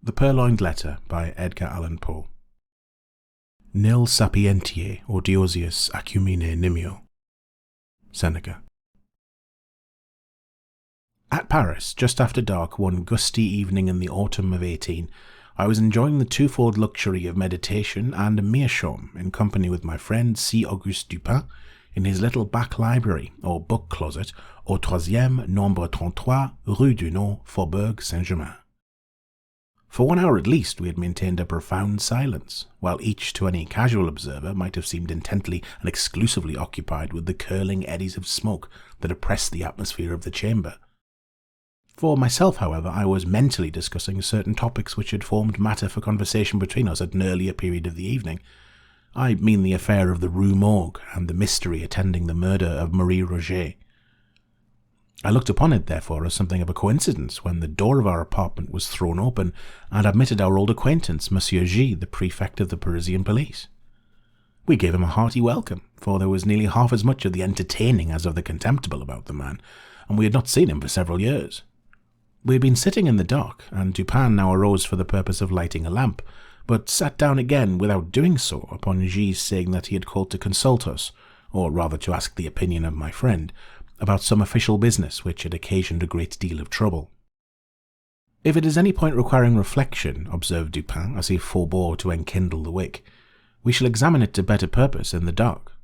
The Purloined Letter by Edgar Allan Poe. Nil sapientiae odiosius acumine nimio. Seneca. At Paris, just after dark one gusty evening in the autumn of 18, I was enjoying the twofold luxury of meditation and a meerschaum in company with my friend C. Auguste Dupin in his little back library, or book closet, au 3e nombre 33, rue du Nord, Faubourg Saint-Germain. For 1 hour at least we had maintained a profound silence, while each to any casual observer might have seemed intently and exclusively occupied with the curling eddies of smoke that oppressed the atmosphere of the chamber. For myself, however, I was mentally discussing certain topics which had formed matter for conversation between us at an earlier period of the evening. I mean the affair of the Rue Morgue and the mystery attending the murder of Marie Roget. I looked upon it, therefore, as something of a coincidence when the door of our apartment was thrown open and admitted our old acquaintance, Monsieur G., the prefect of the Parisian police. We gave him a hearty welcome, for there was nearly half as much of the entertaining as of the contemptible about the man, and we had not seen him for several years. We had been sitting in the dark, and Dupin now arose for the purpose of lighting a lamp, but sat down again without doing so upon G's saying that he had called to consult us, or rather to ask the opinion of my friend, about some official business which had occasioned a great deal of trouble. If it is any point requiring reflection, observed Dupin as he forbore to enkindle the wick, we shall examine it to better purpose in the dark.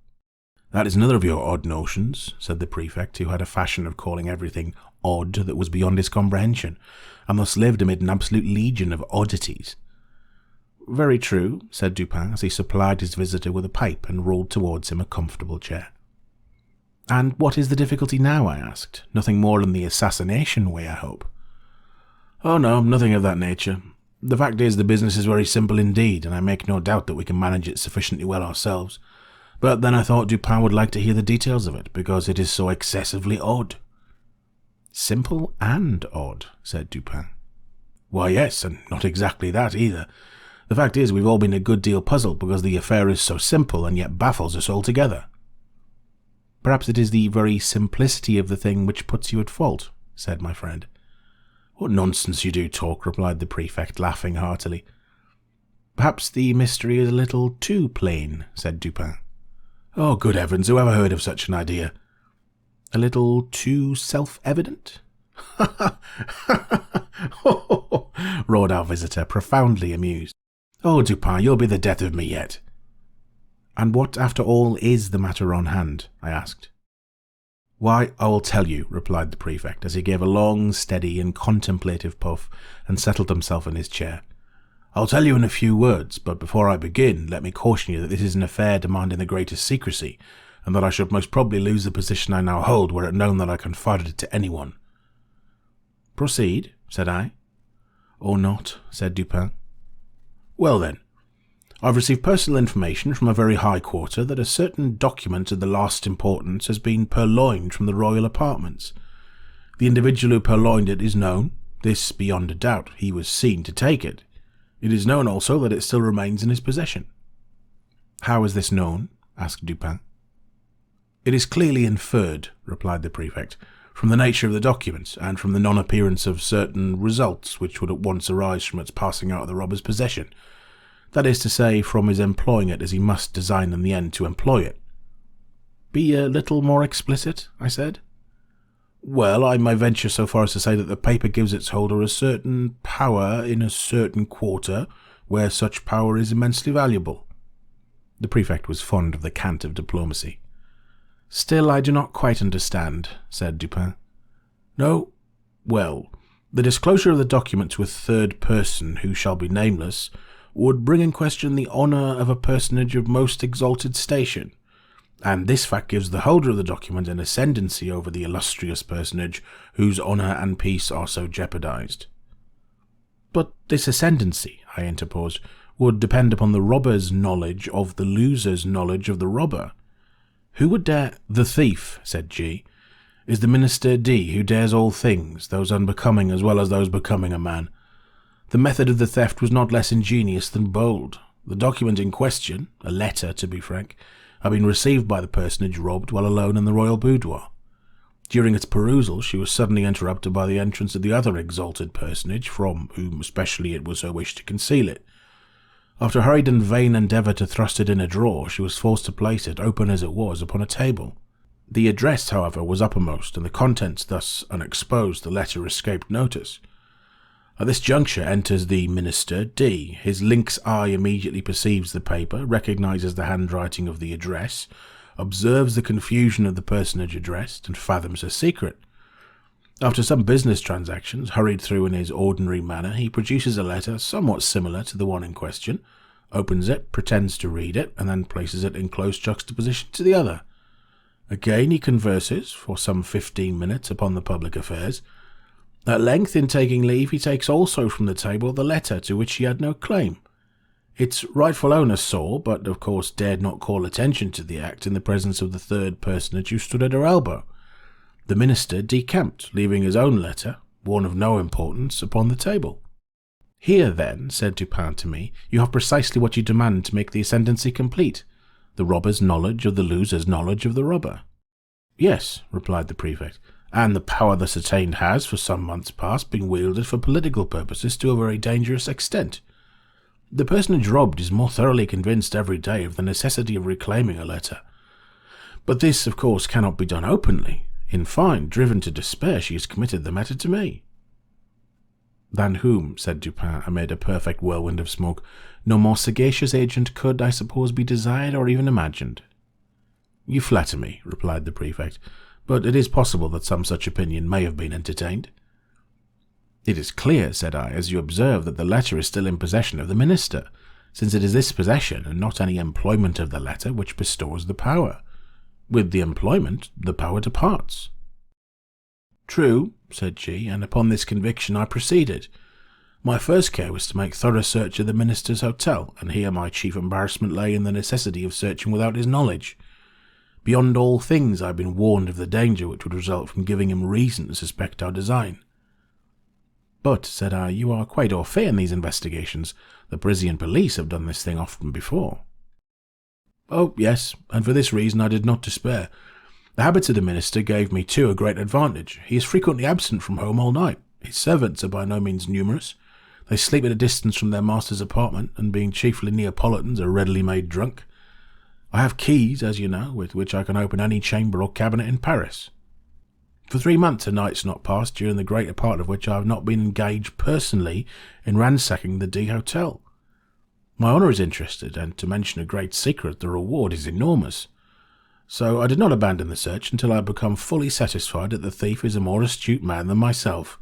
That is another of your odd notions, said the prefect, who had a fashion of calling everything odd that was beyond his comprehension, and thus lived amid an absolute legion of oddities. Very true, said Dupin, as he supplied his visitor with a pipe and rolled towards him a comfortable chair. And what is the difficulty now? I asked. Nothing more than the assassination way, I hope. Oh no, nothing of that nature. The fact is, the business is very simple indeed, and I make no doubt that we can manage it sufficiently well ourselves. But then I thought Dupin would like to hear the details of it, because it is so excessively odd. Simple and odd, said Dupin. Why yes, and not exactly that either. The fact is, we've all been a good deal puzzled because the affair is so simple and yet baffles us altogether. Perhaps it is the very simplicity of the thing which puts you at fault, said my friend. What nonsense you do talk, replied the prefect, laughing heartily. Perhaps the mystery is a little too plain, said Dupin. Oh, good heavens, who ever heard of such an idea? A little too self-evident? Roared our visitor, profoundly amused. Oh, Dupin, you'll be the death of me yet. And what, after all, is the matter on hand? I asked. Why, I will tell you, replied the prefect, as he gave a long, steady, and contemplative puff and settled himself in his chair. I'll tell you in a few words, but before I begin, let me caution you that this is an affair demanding the greatest secrecy, and that I should most probably lose the position I now hold were it known that I confided it to anyone. Proceed, said I. Or not, said Dupin. Well then, I've received personal information from a very high quarter that a certain document of the last importance has been purloined from the royal apartments. The individual who purloined it is known. This beyond a doubt. He was seen to take it. It is known also that it still remains in his possession. How is this known? Asked Dupin. It is clearly inferred, replied the prefect, from the nature of the document, and from the non-appearance of certain results which would at once arise from its passing out of the robber's possession. That is to say, from his employing it as he must design in the end to employ it. Be a little more explicit, I said. Well, I may venture so far as to say that the paper gives its holder a certain power in a certain quarter, where such power is immensely valuable. The prefect was fond of the cant of diplomacy. Still, I do not quite understand, said Dupin. No? Well, the disclosure of the document to a third person, who shall be nameless, would bring in question the honour of a personage of most exalted station, and this fact gives the holder of the document an ascendancy over the illustrious personage whose honour and peace are so jeopardized. But this ascendancy, I interposed, would depend upon the robber's knowledge of the loser's knowledge of the robber. Who would dare— The thief, said G, is the minister D, who dares all things, those unbecoming as well as those becoming a man. The method of the theft was not less ingenious than bold. The document in question, a letter to be frank, had been received by the personage robbed while alone in the royal boudoir. During its perusal, she was suddenly interrupted by the entrance of the other exalted personage, from whom especially it was her wish to conceal it. After a hurried and vain endeavour to thrust it in a drawer, she was forced to place it, open as it was, upon a table. The address, however, was uppermost, and the contents thus unexposed, the letter escaped notice. At this juncture enters the minister, D. His lynx eye immediately perceives the paper, recognises the handwriting of the address, observes the confusion of the personage addressed, and fathoms her secret. After some business transactions, hurried through in his ordinary manner, he produces a letter somewhat similar to the one in question, opens it, pretends to read it, and then places it in close juxtaposition to the other. Again he converses, for some 15 minutes, upon the public affairs. At length, in taking leave, he takes also from the table the letter to which he had no claim. Its rightful owner saw, but of course dared not call attention to the act in the presence of the third personage who stood at her elbow. The minister decamped, leaving his own letter, one of no importance, upon the table. "Here, then," said Dupin to me, "you have precisely what you demand to make the ascendancy complete. The robber's knowledge of the loser's knowledge of the robber." "Yes," replied the prefect, "and the power thus attained has, for some months past, been wielded for political purposes to a very dangerous extent. The personage robbed is more thoroughly convinced every day of the necessity of reclaiming a letter. But this, of course, cannot be done openly. In fine, driven to despair, she has committed the matter to me." "Than whom," said Dupin, amid a perfect whirlwind of smoke, "no more sagacious agent could, I suppose, be desired or even imagined." "You flatter me," replied the prefect, "but it is possible that some such opinion may have been entertained." "It is clear," said I, "as you observe, that the letter is still in possession of the minister, since it is this possession, and not any employment of the letter, which bestows the power. With the employment, the power departs." "True," said she, "and upon this conviction I proceeded. My first care was to make thorough search of the minister's hotel, and here my chief embarrassment lay in the necessity of searching without his knowledge. Beyond all things I had been warned of the danger which would result from giving him reason to suspect our design." "But," said I, "you are quite au fait in these investigations. The Parisian police have done this thing often before." "Oh, yes, and for this reason I did not despair. The habits of the minister gave me, too, a great advantage. He is frequently absent from home all night. His servants are by no means numerous. They sleep at a distance from their master's apartment, and being chiefly Neapolitans, are readily made drunk. I have keys, as you know, with which I can open any chamber or cabinet in Paris. For 3 months a night's not passed, during the greater part of which I have not been engaged personally in ransacking the D Hotel. My honour is interested, and to mention a great secret, the reward is enormous. So I did not abandon the search until I had become fully satisfied that the thief is a more astute man than myself.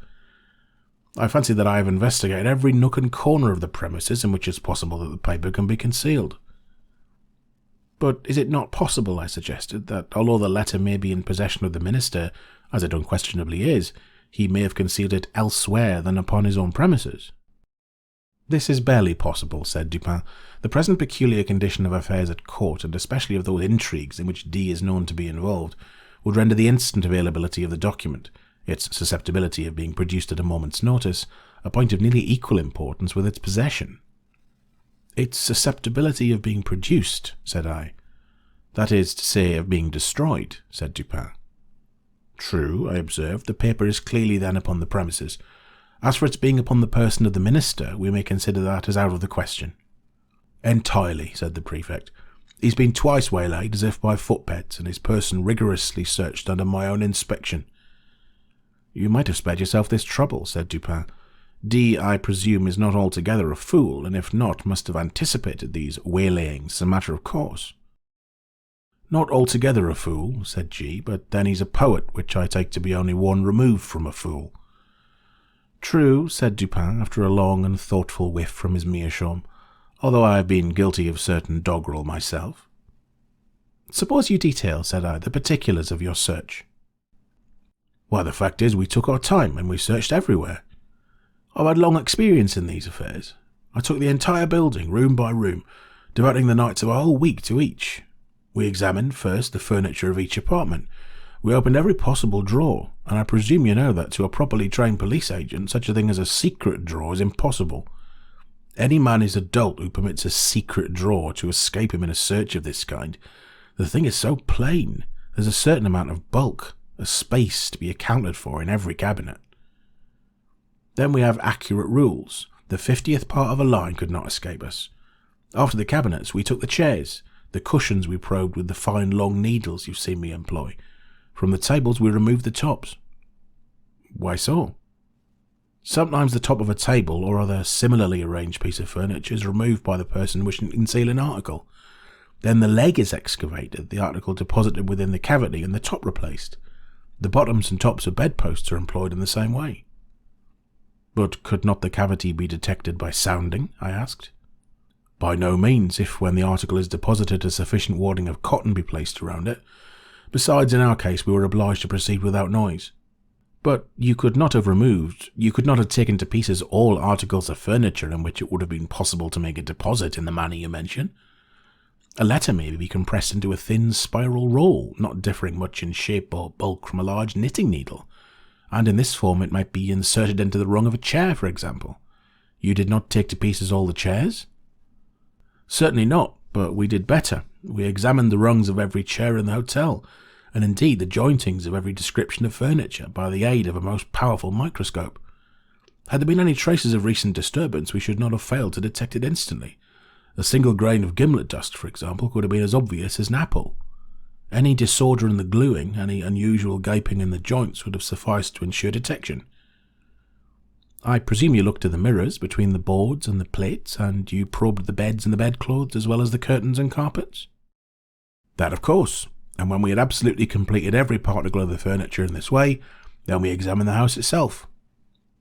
I fancy that I have investigated every nook and corner of the premises in which it is possible that the paper can be concealed." "But is it not possible," I suggested, "that although the letter may be in possession of the minister, as it unquestionably is, he may have concealed it elsewhere than upon his own premises?" "This is barely possible," said Dupin. "The present peculiar condition of affairs at court, and especially of those intrigues in which D is known to be involved, would render the instant availability of the document, its susceptibility of being produced at a moment's notice, a point of nearly equal importance with its possession." "Its susceptibility of being produced," said I. "That is to say, of being destroyed," said Dupin. "True," I observed. "The paper is clearly then upon the premises. As for its being upon the person of the minister, we may consider that as out of the question." "Entirely," said the prefect. "He's been twice waylaid as if by footpads, and his person rigorously searched under my own inspection." "You might have spared yourself this trouble," said Dupin. "D, I presume, is not altogether a fool, and if not, must have anticipated these waylayings as a matter of course." "Not altogether a fool," said G, "but then he's a poet, which I take to be only one remove from a fool." "True," said Dupin, after a long and thoughtful whiff from his meerschaum, "although I have been guilty of certain doggerel myself." "Suppose you detail," said I, "the particulars of your search." "Why, the fact is, we took our time, and we searched everywhere. I've had long experience in these affairs. I took the entire building, room by room, devoting the nights of a whole week to each. We examined, first, the furniture of each apartment. We opened every possible drawer, and I presume you know that to a properly trained police agent such a thing as a secret drawer is impossible. Any man is a dolt who permits a secret drawer to escape him in a search of this kind. The thing is so plain. There's a certain amount of bulk, a space to be accounted for in every cabinet. Then we have accurate rules. The 50th part of a line could not escape us. After the cabinets, we took the chairs. The cushions we probed with the fine long needles you've seen me employ. From the tables we removed the tops. Why so? Sometimes the top of a table or other similarly arranged piece of furniture is removed by the person wishing to conceal an article. Then the leg is excavated, the article deposited within the cavity and the top replaced. The bottoms and tops of bedposts are employed in the same way. But could not the cavity be detected by sounding? I asked. By no means, if when the article is deposited a sufficient warding of cotton be placed around it. Besides, in our case, we were obliged to proceed without noise. But you could not have taken to pieces all articles of furniture in which it would have been possible to make a deposit in the manner you mention. A letter may be compressed into a thin spiral roll, not differing much in shape or bulk from a large knitting needle, and in this form it might be inserted into the rung of a chair, for example. You did not take to pieces all the chairs? Certainly not, but we did better. We examined the rungs of every chair in the hotel, and indeed the jointings of every description of furniture, by the aid of a most powerful microscope. Had there been any traces of recent disturbance, we should not have failed to detect it instantly. A single grain of gimlet dust, for example, could have been as obvious as an apple. Any disorder in the gluing, any unusual gaping in the joints would have sufficed to ensure detection. I presume you looked at the mirrors between the boards and the plates, and you probed the beds and the bedclothes as well as the curtains and carpets? That, of course. And when we had absolutely completed every particle of the furniture in this way, then we examined the house itself.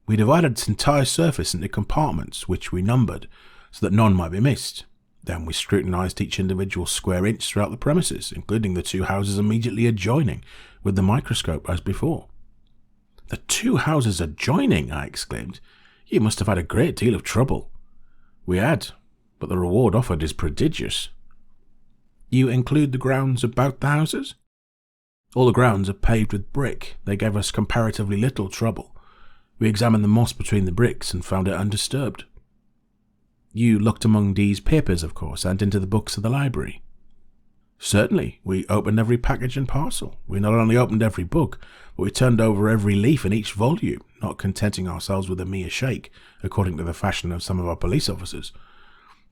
We divided its entire surface into compartments, which we numbered, so that none might be missed. Then we scrutinized each individual square inch throughout the premises, including the two houses immediately adjoining, with the microscope as before. The two houses adjoining, I exclaimed. You must have had a great deal of trouble. We had, but the reward offered is prodigious. You include the grounds about the houses? All the grounds are paved with brick. They gave us comparatively little trouble. We examined the moss between the bricks and found it undisturbed. You looked among these papers, of course, and into the books of the library. Certainly. We opened every package and parcel. We not only opened every book, but we turned over every leaf in each volume, not contenting ourselves with a mere shake, according to the fashion of some of our police officers.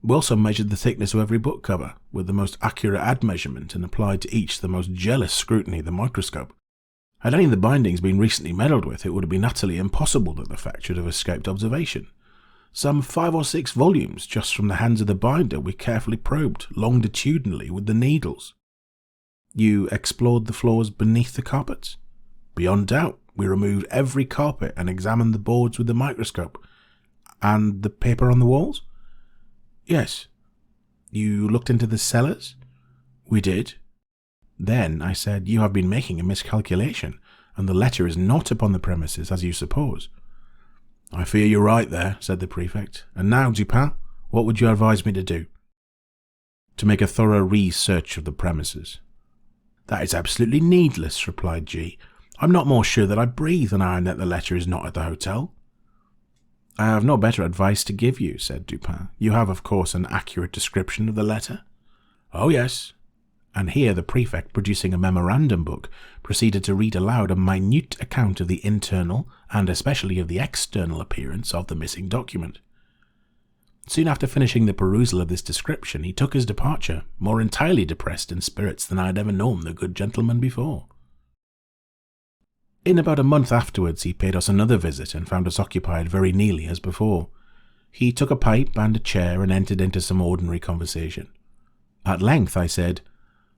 We also measured the thickness of every book cover, with the most accurate admeasurement, and applied to each the most jealous scrutiny of the microscope. Had any of the bindings been recently meddled with, it would have been utterly impossible that the fact should have escaped observation. Some 5 or 6 volumes, just from the hands of the binder, we carefully probed, longitudinally, with the needles. You explored the floors beneath the carpets? Beyond doubt. We removed every carpet and examined the boards with the microscope. And the paper on the walls? Yes. You looked into the cellars? We did. Then, I said, you have been making a miscalculation, and the letter is not upon the premises, as you suppose. I fear you're right there, said the prefect. And now, Dupin, what would you advise me to do? To make a thorough research of the premises. That is absolutely needless, replied G. I'm not more sure that I breathe than I am that the letter is not at the hotel. I have no better advice to give you, said Dupin. You have, of course, an accurate description of the letter? Oh, yes. And here the prefect, producing a memorandum book, proceeded to read aloud a minute account of the internal, and especially of the external appearance of the missing document. Soon after finishing the perusal of this description, he took his departure, more entirely depressed in spirits than I had ever known the good gentleman before. In about a month afterwards he paid us another visit and found us occupied very nearly as before. He took a pipe and a chair and entered into some ordinary conversation. At length I said,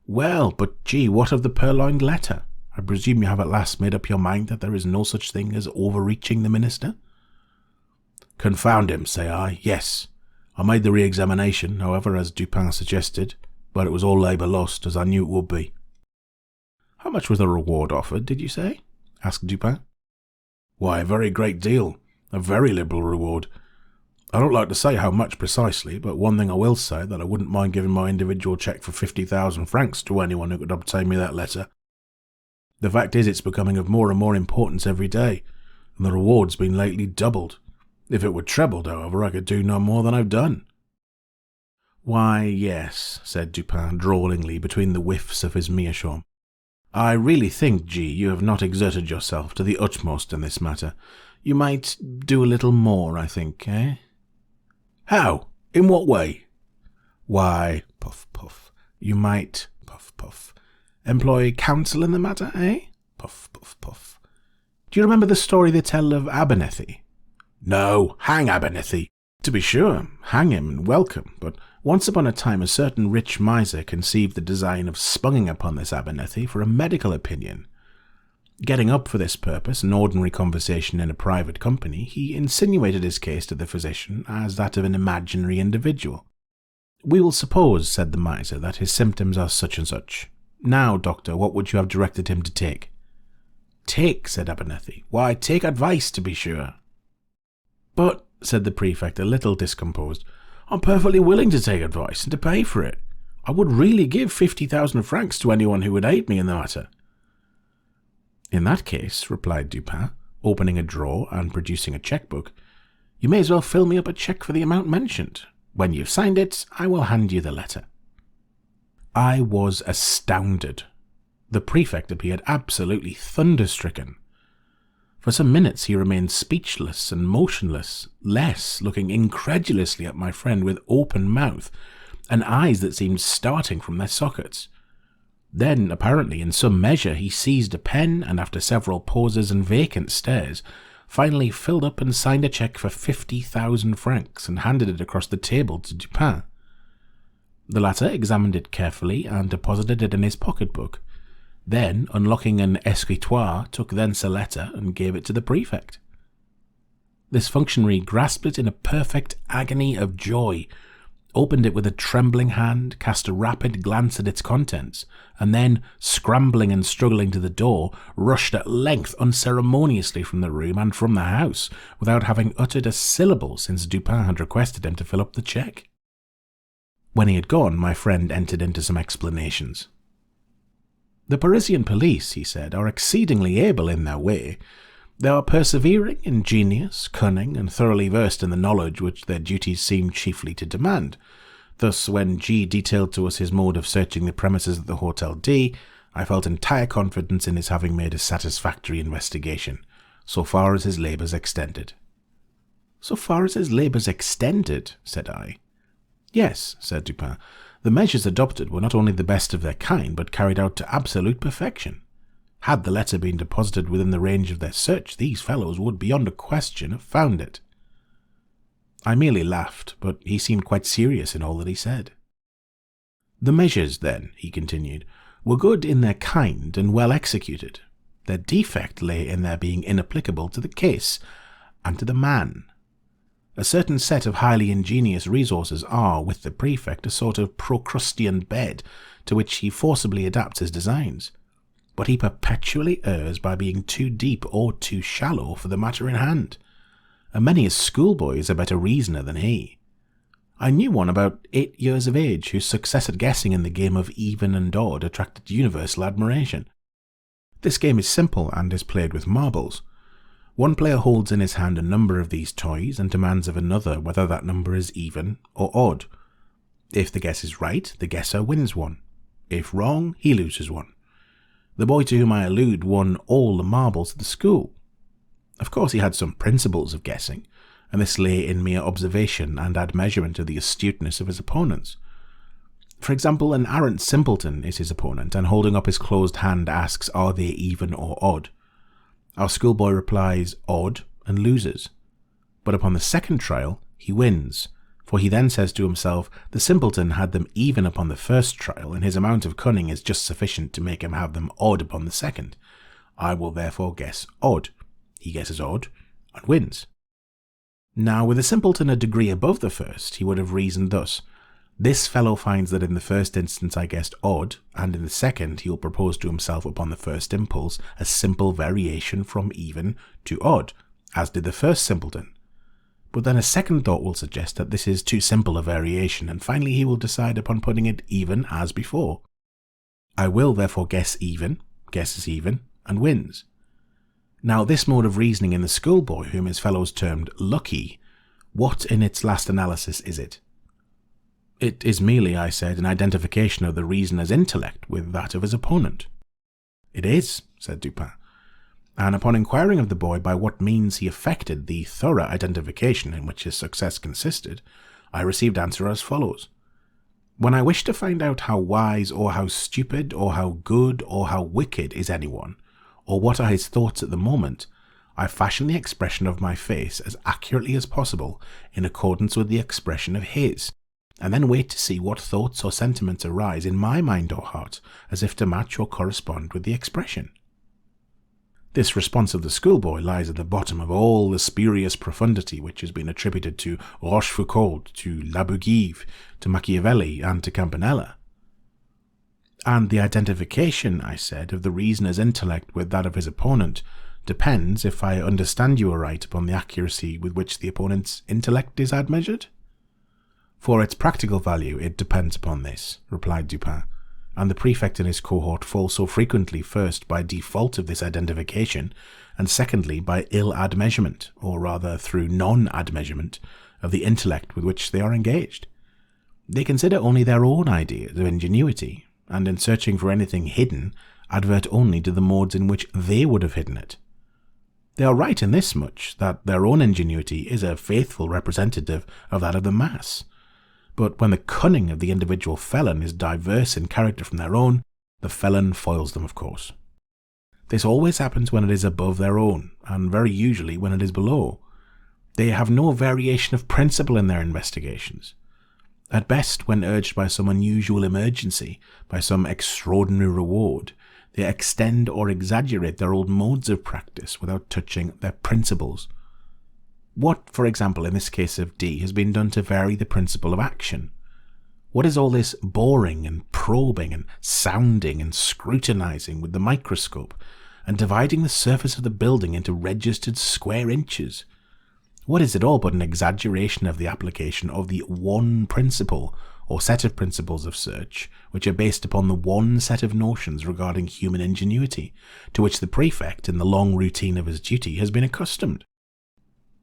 Well, but gee, what of the purloined letter? I presume you have at last made up your mind that there is no such thing as overreaching the minister? Confound him, say I, yes. I made the re-examination, however, as Dupin suggested, but it was all labour lost, as I knew it would be. How much was the reward offered, did you say? Asked Dupin. Why, a very great deal. A very liberal reward. I don't like to say how much precisely, but one thing I will say, that I wouldn't mind giving my individual cheque for 50,000 francs to anyone who could obtain me that letter. The fact is, it's becoming of more and more importance every day, and the reward's been lately doubled. If it were trebled, however, I could do no more than I've done. Why, yes, said Dupin drawlingly between the whiffs of his meerschaum. I really think, G, you have not exerted yourself to the utmost in this matter. You might do a little more, I think, eh? How? In what way? Why, puff, puff, you might, puff, puff, employ counsel in the matter, eh? Puff, puff, puff. Do you remember the story they tell of Abernethy? No, hang Abernethy. To be sure, hang him and welcome, but once upon a time a certain rich miser conceived the design of spunging upon this Abernethy for a medical opinion. Getting up for this purpose an ordinary conversation in a private company, he insinuated his case to the physician as that of an imaginary individual. We will suppose, said the miser, that his symptoms are such and such. Now, doctor, what would you have directed him to take? Take, said Abernethy. Why, take advice, to be sure. But, said the prefect, a little discomposed, I'm perfectly willing to take advice and to pay for it. I would really give 50,000 francs to anyone who would aid me in the matter. In that case, replied Dupin, opening a drawer and producing a cheque-book, you may as well fill me up a cheque for the amount mentioned. When you've signed it, I will hand you the letter. I was astounded. The prefect appeared absolutely thunderstricken. For some minutes he remained speechless and motionless, looking incredulously at my friend with open mouth and eyes that seemed starting from their sockets. Then, apparently in some measure, he seized a pen and, after several pauses and vacant stares, finally filled up and signed a cheque for 50,000 francs and handed it across the table to Dupin. The latter examined it carefully and deposited it in his pocket-book. Then, unlocking an escritoire, took thence a letter and gave it to the prefect. This functionary grasped it in a perfect agony of joy, opened it with a trembling hand, cast a rapid glance at its contents, and then, scrambling and struggling to the door, rushed at length unceremoniously from the room and from the house, without having uttered a syllable since Dupin had requested him to fill up the cheque. When he had gone, my friend entered into some explanations. The Parisian police, he said, are exceedingly able in their way. They are persevering, ingenious, cunning, and thoroughly versed in the knowledge which their duties seem chiefly to demand. Thus, when G detailed to us his mode of searching the premises of the Hotel D, I felt entire confidence in his having made a satisfactory investigation, so far as his labours extended. So far as his labours extended, said I. Yes, said Dupin. The measures adopted were not only the best of their kind, but carried out to absolute perfection. Had the letter been deposited within the range of their search, these fellows would beyond a question have found it. I merely laughed, but he seemed quite serious in all that he said. The measures, then, he continued, were good in their kind and well executed. Their defect lay in their being inapplicable to the case and to the man. A certain set of highly ingenious resources are, with the prefect, a sort of Procrustean bed to which he forcibly adapts his designs. But he perpetually errs by being too deep or too shallow for the matter in hand, and many a schoolboy is a better reasoner than he. I knew one about 8 years of age whose success at guessing in the game of even and odd attracted universal admiration. This game is simple and is played with marbles. One player holds in his hand a number of these toys and demands of another whether that number is even or odd. If the guess is right, the guesser wins one. If wrong, he loses one. The boy to whom I allude won all the marbles at the school. Of course he had some principles of guessing, and this lay in mere observation and admeasurement of the astuteness of his opponents. For example, an arrant simpleton is his opponent, and holding up his closed hand asks, are they even or odd? Our schoolboy replies, odd, and loses. But upon the second trial, he wins, for he then says to himself, the simpleton had them even upon the first trial, and his amount of cunning is just sufficient to make him have them odd upon the second. I will therefore guess odd. He guesses odd, and wins. Now, with a simpleton a degree above the first, he would have reasoned thus. This fellow finds that in the first instance I guessed odd, and in the second he will propose to himself upon the first impulse a simple variation from even to odd, as did the first simpleton. But then a second thought will suggest that this is too simple a variation, and finally he will decide upon putting it even as before. I will therefore guess even, guesses even, and wins. Now this mode of reasoning in the schoolboy, whom his fellows termed lucky, what in its last analysis is it? It is merely, I said, an identification of the reasoner's intellect with that of his opponent. It is, said Dupin. And upon inquiring of the boy by what means he effected the thorough identification in which his success consisted, I received answer as follows. When I wish to find out how wise or how stupid or how good or how wicked is anyone, or what are his thoughts at the moment, I fashion the expression of my face as accurately as possible in accordance with the expression of his, and then wait to see what thoughts or sentiments arise in my mind or heart as if to match or correspond with the expression. This response of the schoolboy lies at the bottom of all the spurious profundity which has been attributed to Rochefoucauld, to La Bougive, to Machiavelli, and to Campanella. And the identification, I said, of the reasoner's intellect with that of his opponent depends, if I understand you aright, upon the accuracy with which the opponent's intellect is admeasured? For its practical value it depends upon this, replied Dupin, and the prefect and his cohort fall so frequently first by default of this identification, and secondly by ill admeasurement, or rather through non-admeasurement, of the intellect with which they are engaged. They consider only their own ideas of ingenuity, and in searching for anything hidden, advert only to the modes in which they would have hidden it. They are right in this much, that their own ingenuity is a faithful representative of that of the mass. But when the cunning of the individual felon is diverse in character from their own, the felon foils them, of course. This always happens when it is above their own, and very usually when it is below. They have no variation of principle in their investigations. At best, when urged by some unusual emergency, by some extraordinary reward, they extend or exaggerate their old modes of practice without touching their principles. What, for example, in this case of D, has been done to vary the principle of action? What is all this boring and probing and sounding and scrutinizing with the microscope and dividing the surface of the building into registered square inches? What is it all but an exaggeration of the application of the one principle or set of principles of search which are based upon the one set of notions regarding human ingenuity to which the prefect in the long routine of his duty has been accustomed?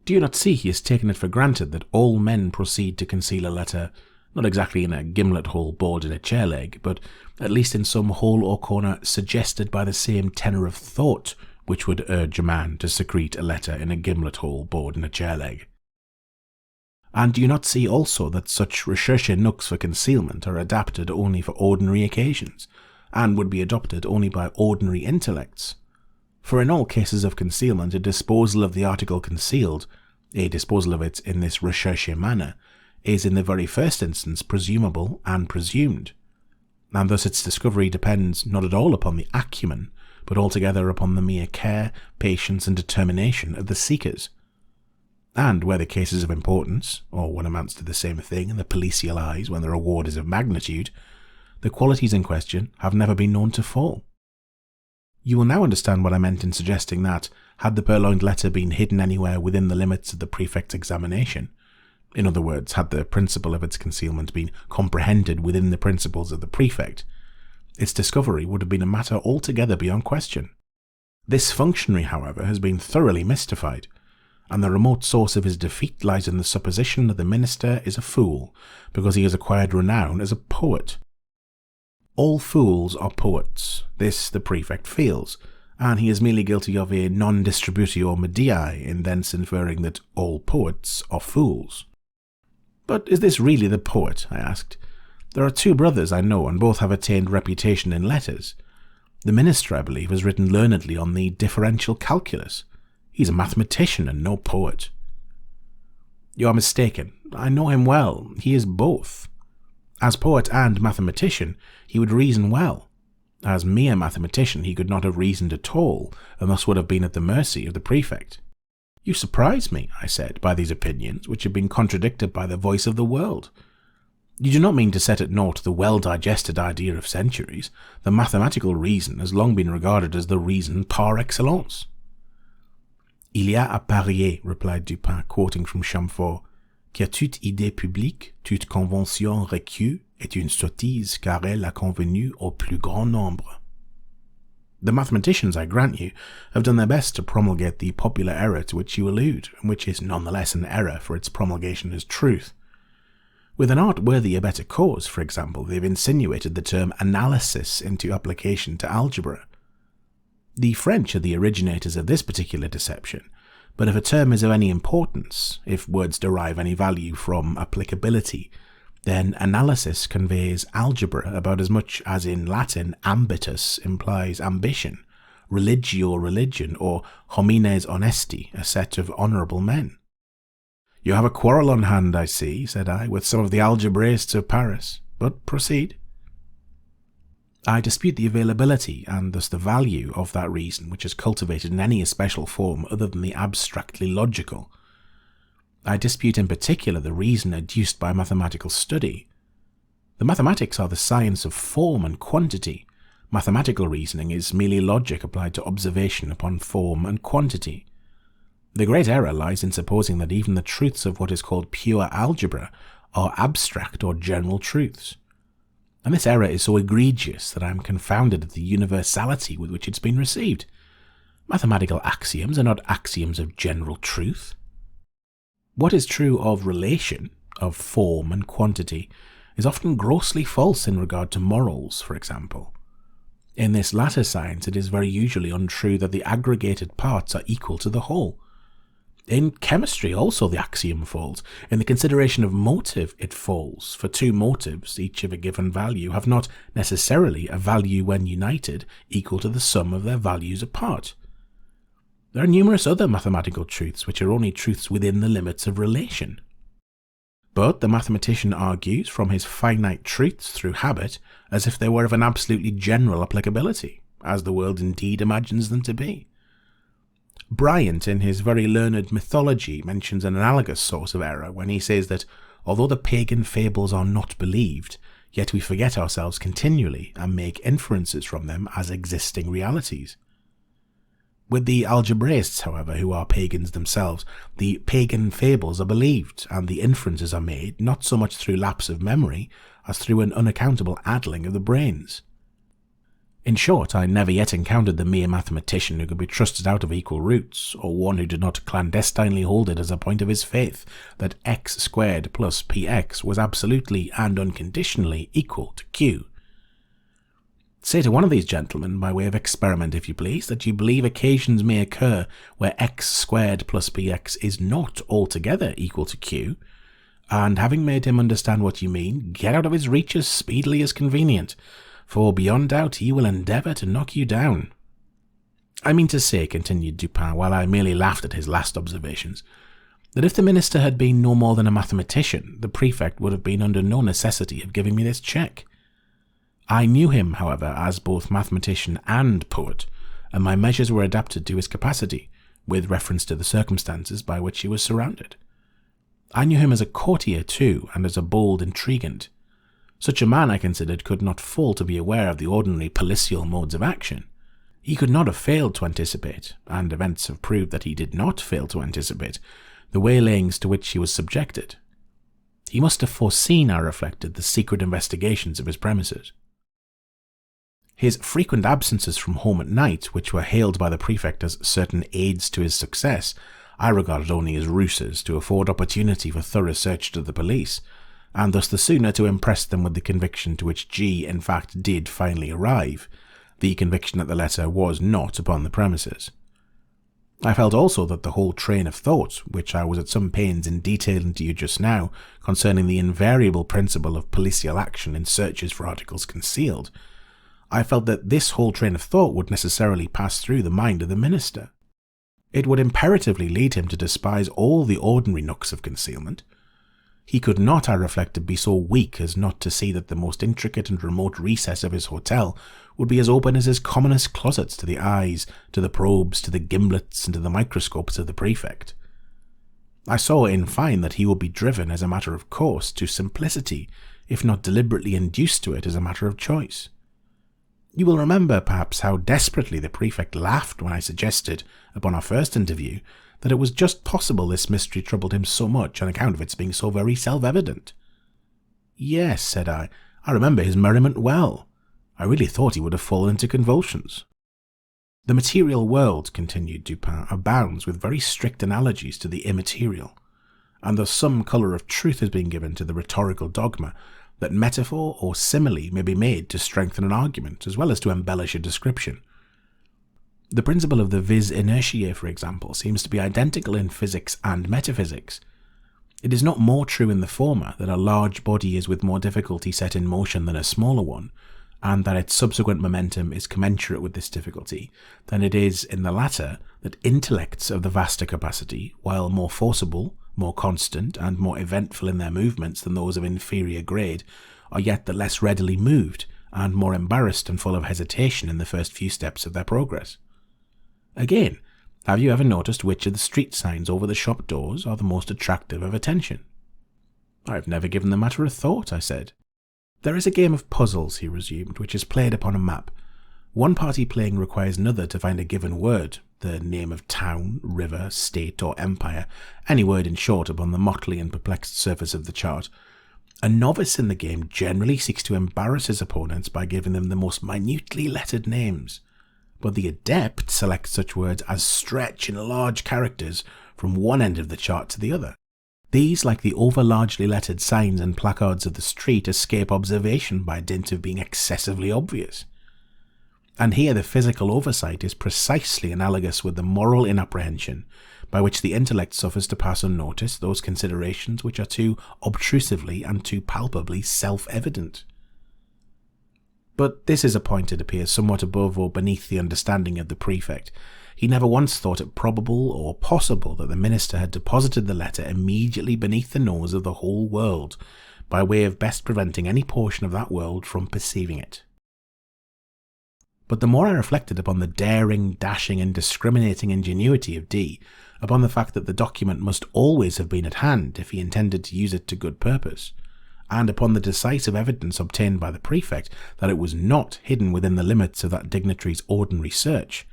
Do you not see he has taken it for granted that all men proceed to conceal a letter, not exactly in a gimlet hole bored in a chair leg, but at least in some hole or corner suggested by the same tenor of thought which would urge a man to secrete a letter in a gimlet hole bored in a chair leg? And do you not see also that such recherche nooks for concealment are adapted only for ordinary occasions, and would be adopted only by ordinary intellects? For in all cases of concealment, a disposal of the article concealed, a disposal of it in this recherche manner, is in the very first instance presumable and presumed, and thus its discovery depends not at all upon the acumen, but altogether upon the mere care, patience, and determination of the seekers. And where the case is of importance, or what amounts to the same thing in the policial eyes when the reward is of magnitude, the qualities in question have never been known to fall. You will now understand what I meant in suggesting that, had the purloined letter been hidden anywhere within the limits of the prefect's examination, in other words, had the principle of its concealment been comprehended within the principles of the prefect, its discovery would have been a matter altogether beyond question. This functionary, however, has been thoroughly mystified, and the remote source of his defeat lies in the supposition that the minister is a fool, because he has acquired renown as a poet. All fools are poets, this the prefect feels, and he is merely guilty of a non-distributio medii in thence inferring that all poets are fools. But is this really the poet? I asked. There are two brothers I know, and both have attained reputation in letters. The minister, I believe, has written learnedly on the differential calculus. He's a mathematician and no poet. You are mistaken. I know him well. He is both. As poet and mathematician, he would reason well. As mere mathematician, he could not have reasoned at all, and thus would have been at the mercy of the prefect. You surprise me, I said, by these opinions, which have been contradicted by the voice of the world. You do not mean to set at naught the well-digested idea of centuries. The mathematical reason has long been regarded as the reason par excellence. Il y a à parier, replied Dupin, quoting from Chamfort, que toute idée publique, toute convention reçue est une sottise car elle a convenu au plus grand nombre. The mathematicians, I grant you, have done their best to promulgate the popular error to which you allude, and which is none the less an error for its promulgation as truth. With an art worthy a better cause, for example, they have insinuated the term analysis into application to algebra. The French are the originators of this particular deception, but if a term is of any importance, if words derive any value from applicability, then analysis conveys algebra about as much as in Latin ambitus implies ambition, religio religion, or homines honesti, a set of honourable men. You have a quarrel on hand, I see, said I, with some of the algebraists of Paris, but proceed. I dispute the availability, and thus the value, of that reason which is cultivated in any especial form other than the abstractly logical. I dispute in particular the reason adduced by mathematical study. The mathematics are the science of form and quantity. Mathematical reasoning is merely logic applied to observation upon form and quantity. The great error lies in supposing that even the truths of what is called pure algebra are abstract or general truths. And this error is so egregious that I am confounded at the universality with which it's been received. Mathematical axioms are not axioms of general truth. What is true of relation, of form and quantity, is often grossly false in regard to morals, for example. In this latter science, it is very usually untrue that the aggregated parts are equal to the whole. In chemistry also the axiom falls. In the consideration of motive it falls, for two motives, each of a given value, have not necessarily a value when united equal to the sum of their values apart. There are numerous other mathematical truths which are only truths within the limits of relation. But the mathematician argues from his finite truths through habit as if they were of an absolutely general applicability, as the world indeed imagines them to be. Bryant, in his very learned mythology, mentions an analogous source of error when he says that, although the pagan fables are not believed, yet we forget ourselves continually and make inferences from them as existing realities. With the algebraists, however, who are pagans themselves, the pagan fables are believed, and the inferences are made not so much through lapse of memory as through an unaccountable addling of the brains. In short, I never yet encountered the mere mathematician who could be trusted out of equal roots, or one who did not clandestinely hold it as a point of his faith that x squared plus px was absolutely and unconditionally equal to q. Say to one of these gentlemen, by way of experiment if you please, that you believe occasions may occur where x squared plus px is not altogether equal to q, and having made him understand what you mean, get out of his reach as speedily as convenient, for beyond doubt he will endeavour to knock you down. I mean to say, continued Dupin, while I merely laughed at his last observations, that if the minister had been no more than a mathematician, the prefect would have been under no necessity of giving me this check. I knew him, however, as both mathematician and poet, and my measures were adapted to his capacity, with reference to the circumstances by which he was surrounded. I knew him as a courtier too, and as a bold intriguant. Such a man, I considered, could not fail to be aware of the ordinary policial modes of action. He could not have failed to anticipate, and events have proved that he did not fail to anticipate, the waylayings to which he was subjected. He must have foreseen, I reflected, the secret investigations of his premises. His frequent absences from home at night, which were hailed by the prefect as certain aids to his success, I regarded only as ruses to afford opportunity for thorough search to the police, and thus the sooner to impress them with the conviction to which G, in fact, did finally arrive, the conviction that the letter was not upon the premises. I felt also that the whole train of thought, which I was at some pains in detailing to you just now, concerning the invariable principle of policial action in searches for articles concealed, I felt that this whole train of thought would necessarily pass through the mind of the minister. It would imperatively lead him to despise all the ordinary nooks of concealment. He could not, I reflected, be so weak as not to see that the most intricate and remote recess of his hotel would be as open as his commonest closets to the eyes, to the probes, to the gimlets, and to the microscopes of the prefect. I saw, in fine, that he would be driven, as a matter of course, to simplicity, if not deliberately induced to it as a matter of choice. You will remember, perhaps, how desperately the prefect laughed when I suggested, upon our first interview, that it was just possible this mystery troubled him so much on account of its being so very self-evident. Yes, said I remember his merriment well. I really thought he would have fallen into convulsions. The material world, continued Dupin, abounds with very strict analogies to the immaterial, and thus some colour of truth has been given to the rhetorical dogma that metaphor or simile may be made to strengthen an argument as well as to embellish a description. The principle of the vis inertiae, for example, seems to be identical in physics and metaphysics. It is not more true in the former that a large body is with more difficulty set in motion than a smaller one, and that its subsequent momentum is commensurate with this difficulty, than it is in the latter that intellects of the vaster capacity, while more forcible, more constant, and more eventful in their movements than those of inferior grade, are yet the less readily moved, and more embarrassed and full of hesitation in the first few steps of their progress. Again, have you ever noticed which of the street signs over the shop doors are the most attractive of attention? I have never given the matter a thought, I said. There is a game of puzzles, he resumed, which is played upon a map. One party playing requires another to find a given word, the name of town, river, state, or empire, any word in short upon the motley and perplexed surface of the chart. A novice in the game generally seeks to embarrass his opponents by giving them the most minutely lettered names, but the adept selects such words as stretch in large characters from one end of the chart to the other. These, like the over-largely lettered signs and placards of the street, escape observation by dint of being excessively obvious. And here the physical oversight is precisely analogous with the moral inapprehension by which the intellect suffers to pass unnoticed those considerations which are too obtrusively and too palpably self-evident. But this is a point, it appears, somewhat above or beneath the understanding of the prefect. He never once thought it probable or possible that the minister had deposited the letter immediately beneath the nose of the whole world, by way of best preventing any portion of that world from perceiving it. But the more I reflected upon the daring, dashing, and discriminating ingenuity of D, upon the fact that the document must always have been at hand if he intended to use it to good purpose, and upon the decisive evidence obtained by the prefect that it was not hidden within the limits of that dignitary's ordinary search,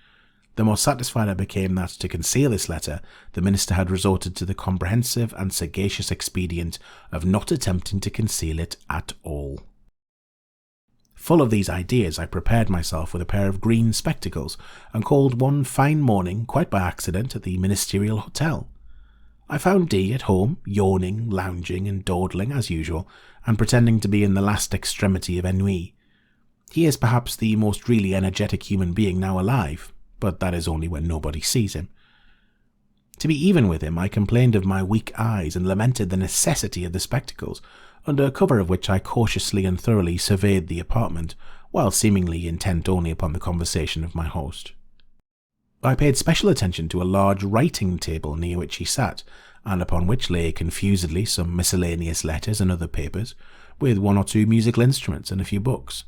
the more satisfied I became that, to conceal this letter, the minister had resorted to the comprehensive and sagacious expedient of not attempting to conceal it at all. Full of these ideas, I prepared myself with a pair of green spectacles, and called one fine morning, quite by accident, at the ministerial hotel. I found D at home, yawning, lounging, and dawdling as usual, and pretending to be in the last extremity of ennui. He is perhaps the most really energetic human being now alive, but that is only when nobody sees him. To be even with him, I complained of my weak eyes and lamented the necessity of the spectacles, under cover of which I cautiously and thoroughly surveyed the apartment, while seemingly intent only upon the conversation of my host. I paid special attention to a large writing table near which he sat, and upon which lay confusedly some miscellaneous letters and other papers, with one or two musical instruments and a few books.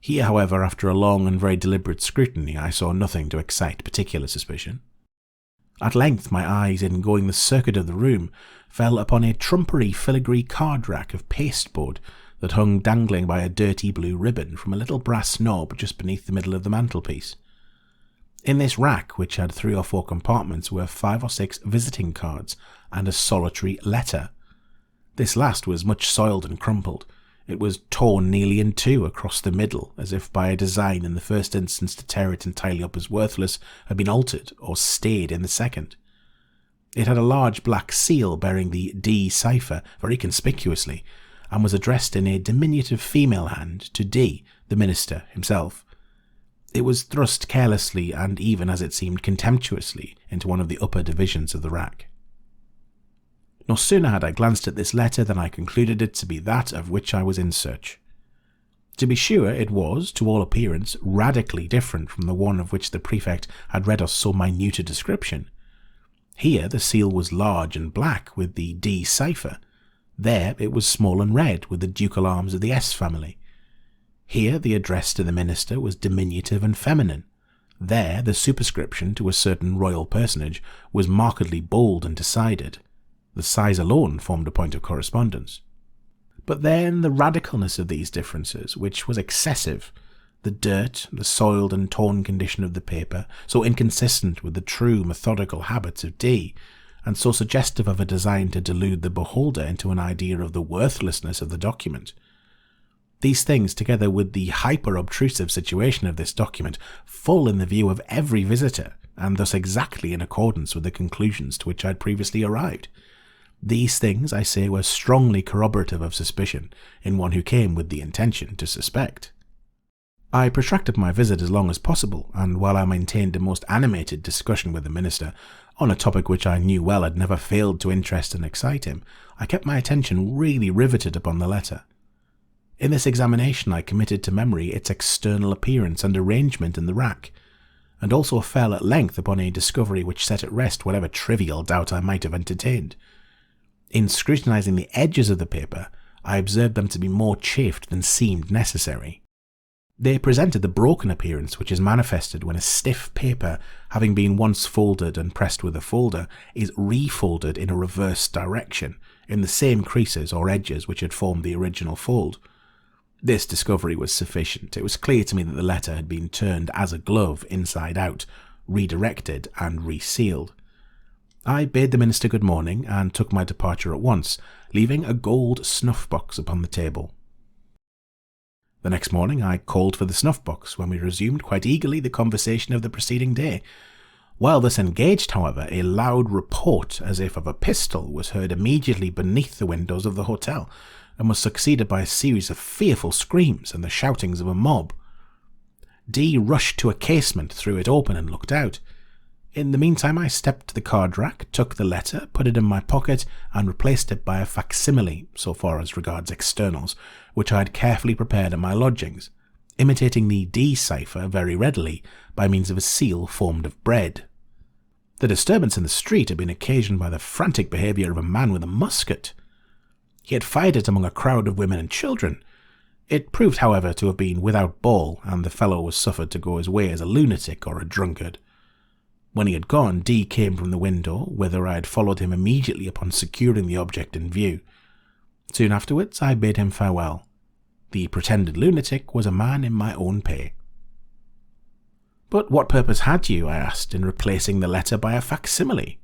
Here, however, after a long and very deliberate scrutiny, I saw nothing to excite particular suspicion. At length my eyes, in going the circuit of the room, fell upon a trumpery filigree card-rack of pasteboard that hung dangling by a dirty blue ribbon from a little brass knob just beneath the middle of the mantelpiece. In this rack, which had 3 or 4 compartments, were 5 or 6 visiting cards and a solitary letter. This last was much soiled and crumpled. It was torn nearly in two across the middle, as if by a design in the first instance to tear it entirely up as worthless had been altered or stayed in the second. It had a large black seal bearing the D cipher very conspicuously, and was addressed in a diminutive female hand to D, the minister himself. It was thrust carelessly and even, as it seemed, contemptuously into one of the upper divisions of the rack. No sooner had I glanced at this letter than I concluded it to be that of which I was in search. To be sure, it was, to all appearance, radically different from the one of which the prefect had read us so minute a description. Here the seal was large and black, with the D cipher. There it was small and red, with the ducal arms of the S family. Here the address to the minister was diminutive and feminine. There the superscription to a certain royal personage was markedly bold and decided. The size alone formed a point of correspondence. But then the radicalness of these differences, which was excessive, the dirt, the soiled and torn condition of the paper, so inconsistent with the true methodical habits of D, and so suggestive of a design to delude the beholder into an idea of the worthlessness of the document. These things, together with the hyper-obtrusive situation of this document, full in the view of every visitor, and thus exactly in accordance with the conclusions to which I had previously arrived. These things, I say, were strongly corroborative of suspicion in one who came with the intention to suspect. I protracted my visit as long as possible, and while I maintained a most animated discussion with the minister, on a topic which I knew well had never failed to interest and excite him, I kept my attention really riveted upon the letter. In this examination I committed to memory its external appearance and arrangement in the rack, and also fell at length upon a discovery which set at rest whatever trivial doubt I might have entertained. In scrutinizing the edges of the paper, I observed them to be more chafed than seemed necessary. They presented the broken appearance which is manifested when a stiff paper, having been once folded and pressed with a folder, is refolded in a reverse direction, in the same creases or edges which had formed the original fold. This discovery was sufficient. It was clear to me that the letter had been turned as a glove inside out, redirected and resealed. I bade the minister good morning and took my departure at once, leaving a gold snuff-box upon the table. The next morning I called for the snuff-box, when we resumed quite eagerly the conversation of the preceding day. While thus engaged, however, a loud report, as if of a pistol, was heard immediately beneath the windows of the hotel, and was succeeded by a series of fearful screams and the shoutings of a mob. D rushed to a casement, threw it open, and looked out. In the meantime I stepped to the card-rack, took the letter, put it in my pocket, and replaced it by a facsimile, so far as regards externals, which I had carefully prepared at my lodgings, imitating the D cipher very readily by means of a seal formed of bread. The disturbance in the street had been occasioned by the frantic behaviour of a man with a musket. He had fired it among a crowd of women and children. It proved, however, to have been without ball, and the fellow was suffered to go his way as a lunatic or a drunkard. When he had gone, D came from the window, whither I had followed him immediately upon securing the object in view. Soon afterwards I bade him farewell. The pretended lunatic was a man in my own pay. "But what purpose had you," I asked, "in replacing the letter by a facsimile?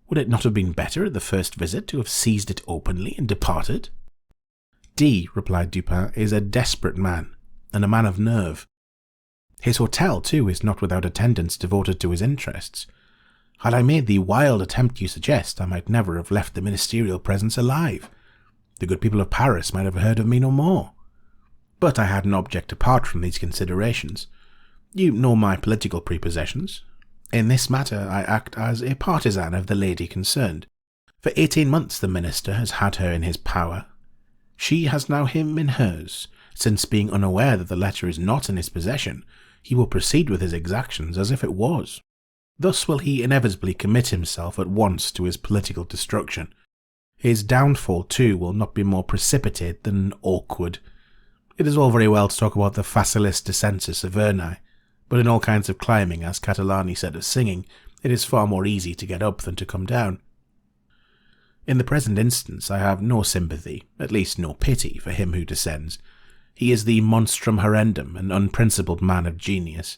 Would it not have been better at the first visit to have seized it openly and departed?" "D," replied Dupin, "is a desperate man, and a man of nerve. His hotel, too, is not without attendants devoted to his interests. Had I made the wild attempt you suggest, I might never have left the ministerial presence alive. The good people of Paris might have heard of me no more. But I had an object apart from these considerations. You know my political prepossessions. In this matter I act as a partisan of the lady concerned. For 18 months the minister has had her in his power. She has now him in hers, since, being unaware that the letter is not in his possession, he will proceed with his exactions as if it was. Thus will he inevitably commit himself at once to his political destruction. His downfall, too, will not be more precipitate than awkward. It is all very well to talk about the facilis descensus Averni, but in all kinds of climbing, as Catalani said of singing, it is far more easy to get up than to come down. In the present instance I have no sympathy, at least no pity, for him who descends. He is the monstrum horrendum, an unprincipled man of genius.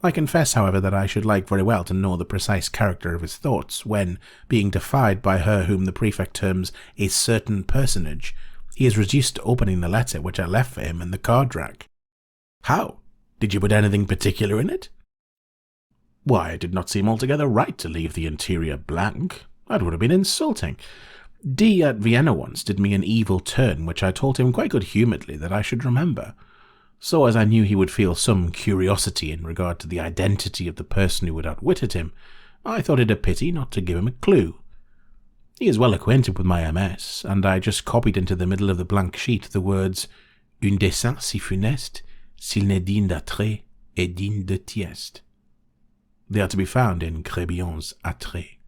I confess, however, that I should like very well to know the precise character of his thoughts, when, being defied by her whom the prefect terms a certain personage, he is reduced to opening the letter which I left for him in the card-rack. How? Did you put anything particular in it? Why, it did not seem altogether right to leave the interior blank. That would have been insulting. D at Vienna once did me an evil turn which I told him quite good-humouredly that I should remember. So as I knew he would feel some curiosity in regard to the identity of the person who had outwitted him, I thought it a pity not to give him a clue. He is well acquainted with my MS, and I just copied into the middle of the blank sheet the words "Un dessein si funeste, s'il n'est digne d'Atree, est digne de Thyestes." They are to be found in Crébillon's Atree.